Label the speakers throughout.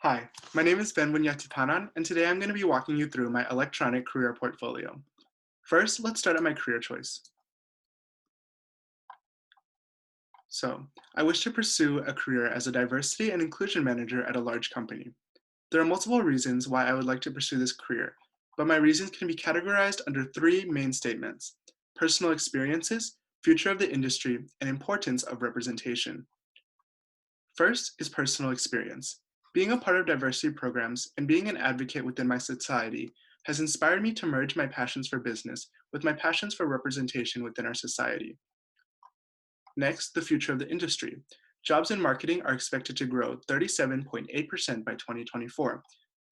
Speaker 1: Hi, my name is Bunyatipanon, and today I'm going to be walking you through my electronic career portfolio. First, let's start at my career choice. So, I wish to pursue a career as a diversity and inclusion manager at a large company. There are multiple reasons why I would like to pursue this career, but my reasons can be categorized under three main statements: personal experiences, future of the industry, and importance of representation. First is personal experience. Being a part of diversity programs and being an advocate within my society has inspired me to merge my passions for business with my passions for representation within our society. Next, the future of the industry. Jobs in marketing are expected to grow 37.8% by 2024.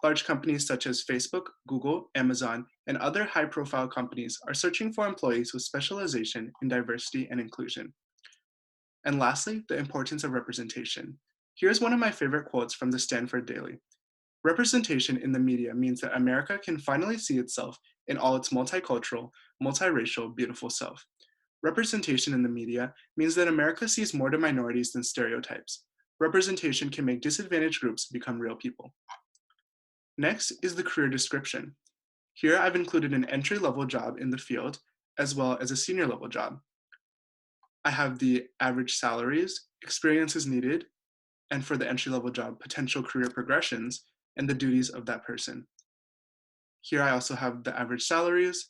Speaker 1: Large companies such as Facebook, Google, Amazon, and other high-profile companies are searching for employees with specialization in diversity and inclusion. And lastly, the importance of representation. Here's one of my favorite quotes from the Stanford Daily. Representation in the media means that America can finally see itself in all its multicultural, multiracial, beautiful self. Representation in the media means that America sees more to minorities than stereotypes. Representation can make disadvantaged groups become real people. Next is the career description. Here I've included an entry-level job in the field, as well as a senior-level job. I have the average salaries, experiences needed, and for the entry-level job, potential career progressions, and the duties of that person. Here I also have the average salaries,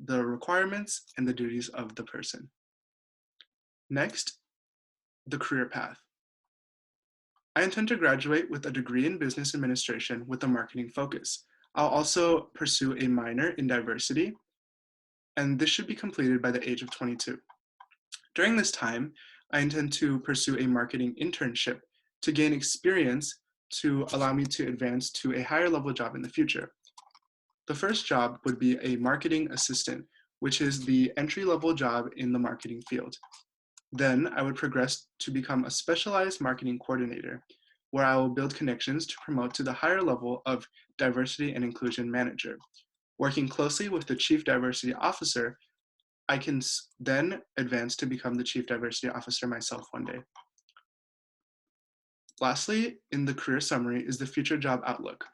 Speaker 1: the requirements, and the duties of the person. Next, the career path. I intend to graduate with a degree in business administration with a marketing focus. I'll also pursue a minor in diversity, and this should be completed by the age of 22. During this time, I intend to pursue a marketing internship to gain experience to allow me to advance to a higher level job in the future. The first job would be a marketing assistant, which is the entry-level job in the marketing field. Then I would progress to become a specialized marketing coordinator, where I will build connections to promote to the higher level of diversity and inclusion manager. Working closely with the chief diversity officer, I can then advance to become the chief diversity officer myself one day. Lastly, in the career summary is the future job outlook.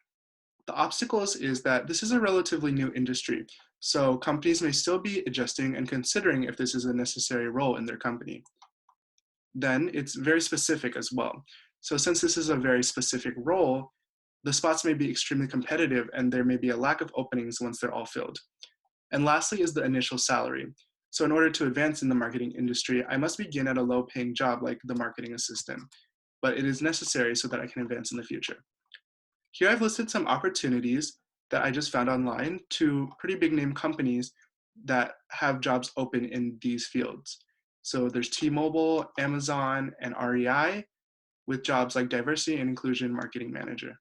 Speaker 1: The obstacles is that this is a relatively new industry, so companies may still be adjusting and considering if this is a necessary role in their company. Then it's very specific as well. So since this is a very specific role, the spots may be extremely competitive and there may be a lack of openings once they're all filled. And lastly is the initial salary. So in order to advance in the marketing industry, I must begin at a low paying job like the marketing assistant, but it is necessary so that I can advance in the future. Here I've listed some opportunities that I just found online to pretty big name companies that have jobs open in these fields. So there's T-Mobile, Amazon, and REI with jobs like Diversity and Inclusion Marketing Manager.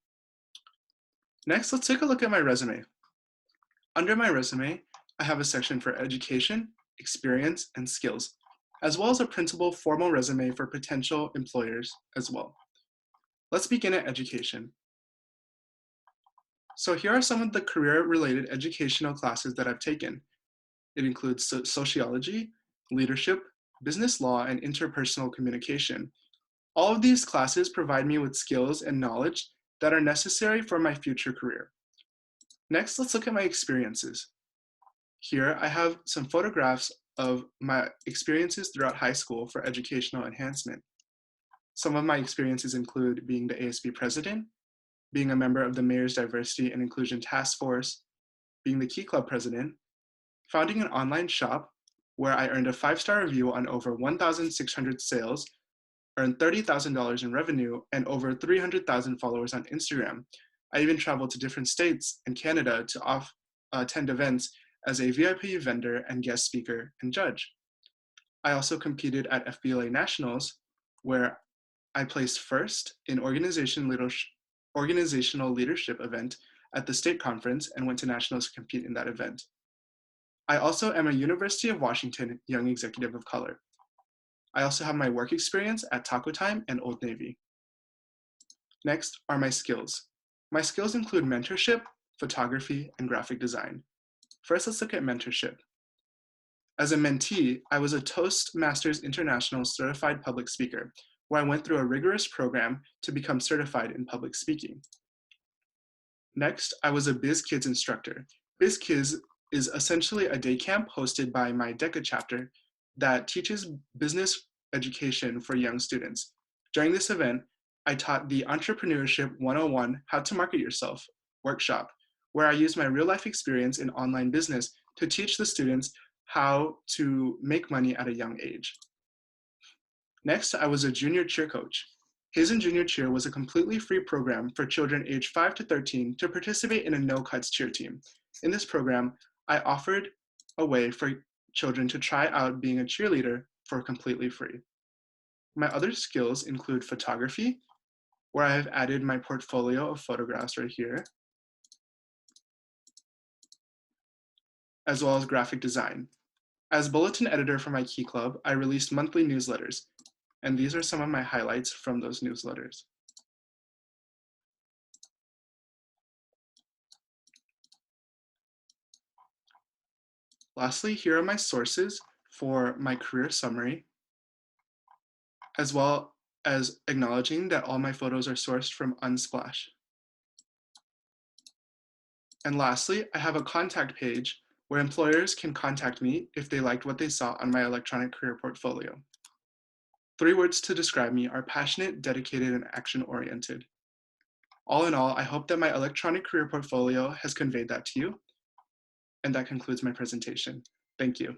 Speaker 1: Next, let's take a look at my resume. Under my resume, I have a section for education, experience, and skills, as well as a printable formal resume for potential employers as well. Let's begin at education. So here are some of the career-related educational classes that I've taken. It includes sociology, leadership, business law, and interpersonal communication. All of these classes provide me with skills and knowledge that are necessary for my future career. Next, let's look at my experiences. Here, I have some photographs of my experiences throughout high school for educational enhancement. Some of my experiences include being the ASB president, being a member of the Mayor's Diversity and Inclusion Task Force, being the Key Club president, founding an online shop where I earned a 5-star review on over 1,600 sales, earned $30,000 in revenue, and over 300,000 followers on Instagram. I even traveled to different states and Canada to attend events as a VIP vendor and guest speaker and judge. I also competed at FBLA Nationals, where I placed first in organizational leadership event at the state conference and went to nationals to compete in that event. I also am a University of Washington Young Executive of Color. I also have my work experience at Taco Time and Old Navy. Next are my skills. My skills include mentorship, photography, and graphic design. First, let's look at mentorship. As a mentee, I was a Toastmasters International Certified Public Speaker, where I went through a rigorous program to become certified in public speaking. Next, I was a BizKids instructor. BizKids is essentially a day camp hosted by my DECA chapter that teaches business education for young students. During this event, I taught the Entrepreneurship 101 How to Market Yourself workshop, where I used my real life experience in online business to teach the students how to make money at a young age. Next, I was a junior cheer coach. Hazen Junior Cheer was a completely free program for children aged 5 to 13 to participate in a no-cuts cheer team. In this program, I offered a way for children to try out being a cheerleader for completely free. My other skills include photography, where I have added my portfolio of photographs right here, as well as graphic design. As bulletin editor for my Key Club, I released monthly newsletters, and these are some of my highlights from those newsletters. Lastly, here are my sources for my career summary, as well as acknowledging that all my photos are sourced from Unsplash. And lastly, I have a contact page where employers can contact me if they liked what they saw on my electronic career portfolio. 3 words to describe me are passionate, dedicated, and action-oriented. All in all, I hope that my electronic career portfolio has conveyed that to you, and that concludes my presentation. Thank you.